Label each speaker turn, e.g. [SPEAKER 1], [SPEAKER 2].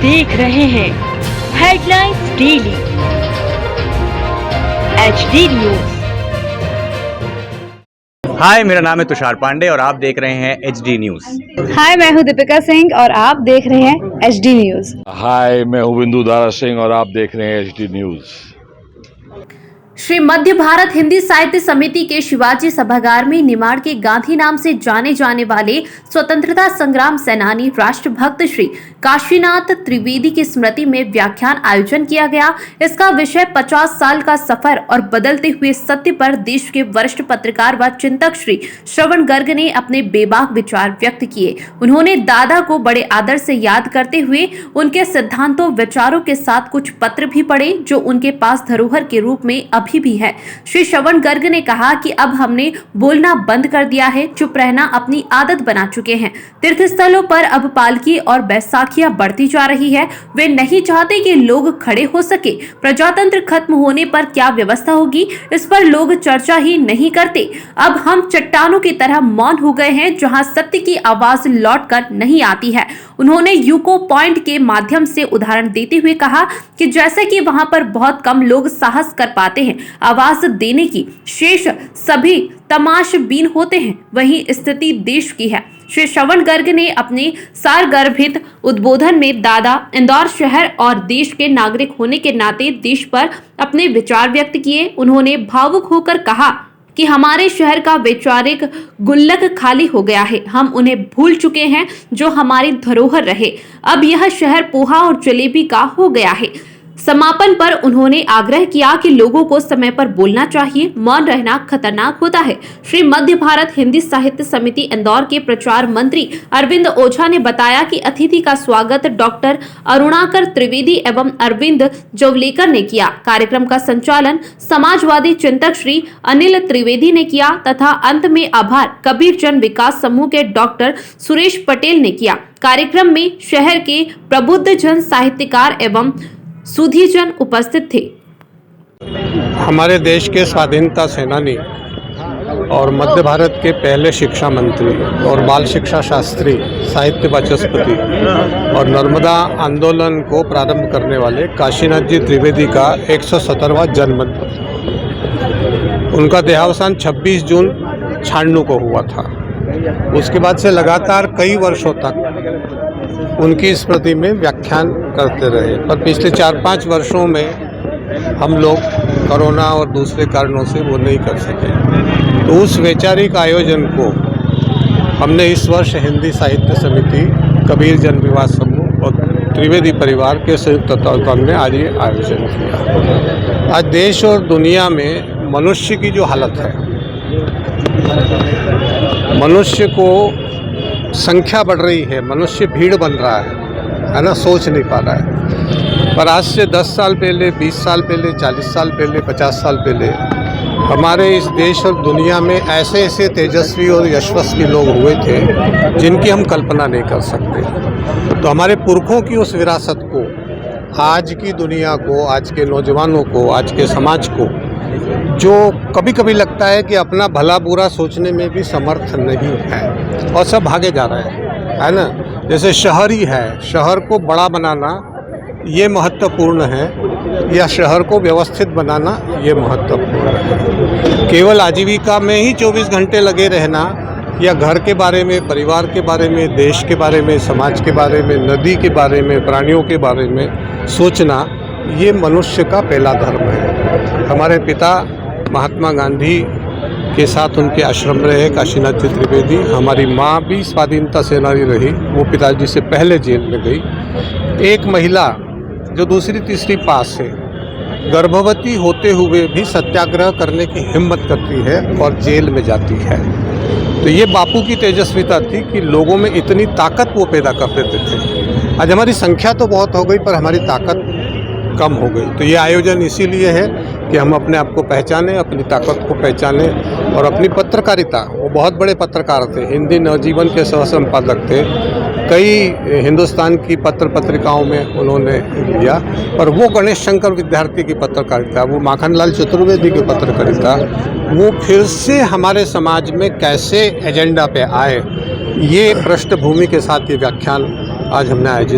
[SPEAKER 1] देख रहे हैं हेडलाइंस डेली HD न्यूज।
[SPEAKER 2] हाय, मेरा नाम है तुषार पांडे और आप देख रहे हैं HD न्यूज।
[SPEAKER 3] हाय, मैं हूं दीपिका सिंह और आप देख रहे हैं HD न्यूज।
[SPEAKER 4] हाय, मैं हूं बिंदु दारा सिंह और आप देख रहे हैं HD न्यूज।
[SPEAKER 5] श्री मध्य भारत हिंदी साहित्य समिति के शिवाजी सभागार में निमाड़ के गांधी नाम से जाने जाने वाले स्वतंत्रता संग्राम सेनानी राष्ट्रभक्त श्री काशीनाथ त्रिवेदी की स्मृति में व्याख्यान आयोजन किया गया। इसका विषय 50 साल का सफर और बदलते हुए सत्य पर देश के वरिष्ठ पत्रकार व चिंतक श्री श्रवण गर्ग ने अपने बेबाक विचार व्यक्त किए। उन्होंने दादा को बड़े आदर से याद करते हुए उनके सिद्धांतों विचारों के साथ कुछ पत्र भी पढ़े जो उनके पास धरोहर के रूप में अभी भी है। श्री श्रवण गर्ग ने कहा कि अब हमने बोलना बंद कर दिया है, चुप रहना अपनी आदत बना चुके हैं। तीर्थ स्थलों पर अब पालकी और बैसाखियां बढ़ती जा रही है। वे नहीं चाहते कि लोग खड़े हो सके। प्रजातंत्र खत्म होने पर क्या व्यवस्था होगी, इस पर लोग चर्चा ही नहीं करते। अब हम चट्टानों की तरह मौन हो गए हैं जहां सत्य की आवाज लौट कर नहीं आती है। उन्होंने यूको पॉइंट के माध्यम से उदाहरण देते हुए कहा कि जैसे कि वहां पर बहुत कम लोग साहस कर पाते हैं आवाज देने की, शेष सभी तमाशबीन होते हैं, वही स्थिति देश की है। श्री श्रवण गर्ग ने अपने सारगर्भित उद्बोधन में दादा, इंदौर शहर और देश के नागरिक होने के नाते देश पर अपने विचार व्यक्त किए। उन्होंने भावुक होकर कहा कि हमारे शहर का वैचारिक गुल्लक खाली हो गया है। हम उन्हें भूल चुके हैं जो हमारी धरोहर रहे। अब यह शहर पोहा और जलेबी का हो गया है। समापन पर उन्होंने आग्रह किया कि लोगों को समय पर बोलना चाहिए, मौन रहना खतरनाक होता है। श्री मध्य भारत हिंदी साहित्य समिति इंदौर के प्रचार मंत्री अरविंद ओझा ने बताया कि अतिथि का स्वागत डॉक्टर अरुणाकर त्रिवेदी एवं अरविंद जवलेकर ने किया। कार्यक्रम का संचालन समाजवादी चिंतक श्री अनिल त्रिवेदी ने किया तथा अंत में आभार कबीर जन विकास समूह के डॉक्टर सुरेश पटेल ने किया। कार्यक्रम में शहर के प्रबुद्ध जन साहित्यकार एवं सुधीजन उपस्थित थे।
[SPEAKER 6] हमारे देश के स्वाधीनता सेनानी और मध्य भारत के पहले शिक्षा मंत्री और बाल शिक्षा शास्त्री, साहित्य वाचस्पति और नर्मदा आंदोलन को प्रारंभ करने वाले काशीनाथ जी त्रिवेदी का 117वां जन्मदिन। उनका देहावसान 26 जून 96 को हुआ था। उसके बाद से लगातार कई वर्षों तक उनकी स्मृति में व्याख्यान करते रहे, पर पिछले 4-5 वर्षों में हम लोग कोरोना और दूसरे कारणों से वो नहीं कर सके। तो उस वैचारिक आयोजन को हमने इस वर्ष हिंदी साहित्य समिति, कबीर जन विकास समूह और त्रिवेदी परिवार के संयुक्त तत्वावधान में आज ये आयोजन किया। आज देश और दुनिया में मनुष्य की जो हालत है, मनुष्य को संख्या बढ़ रही है, मनुष्य भीड़ बन रहा है ना, सोच नहीं पा रहा है। पर आज से 10 साल पहले, 20 साल पहले, 40 साल पहले, 50 साल पहले हमारे इस देश और दुनिया में ऐसे ऐसे तेजस्वी और यशस्वी लोग हुए थे जिनकी हम कल्पना नहीं कर सकते। तो हमारे पुरखों की उस विरासत को आज की दुनिया को, आज के नौजवानों को, आज के समाज को, जो कभी कभी लगता है कि अपना भला बुरा सोचने में भी समर्थ नहीं है और सब भागे जा रहे हैं, है ना। जैसे शहर ही है, शहर को बड़ा बनाना ये महत्वपूर्ण है या शहर को व्यवस्थित बनाना ये महत्वपूर्ण है। केवल आजीविका में ही 24 घंटे लगे रहना या घर के बारे में, परिवार के बारे में, देश के बारे में, समाज के बारे में, नदी के बारे में, प्राणियों के बारे में सोचना, ये मनुष्य का पहला धर्म है। हमारे पिता महात्मा गांधी के साथ उनके आश्रम रहे काशीनाथ जी त्रिवेदी। हमारी माँ भी स्वाधीनता सेनानी रही, वो पिताजी से पहले जेल में गई। एक महिला जो दूसरी तीसरी पास है, गर्भवती होते हुए भी सत्याग्रह करने की हिम्मत करती है और जेल में जाती है। तो ये बापू की तेजस्विता थी कि लोगों में इतनी ताकत वो पैदा कर देते थे। आज हमारी संख्या तो बहुत हो गई पर हमारी ताकत कम हो गई। तो ये आयोजन इसीलिए है कि हम अपने आप को पहचानें, अपनी ताकत को पहचानें और अपनी पत्रकारिता, वो बहुत बड़े पत्रकार थे, हिंदी नवजीवन के सह संपादक थे, कई हिंदुस्तान की पत्र पत्रिकाओं में उन्होंने लिया, पर वो गणेश शंकर विद्यार्थी की पत्रकारिता, वो माखनलाल चतुर्वेदी की पत्रकारिता, वो फिर से हमारे समाज में कैसे एजेंडा पे आए, ये पृष्ठभूमि के साथ ये व्याख्यान आज हमने आयोजित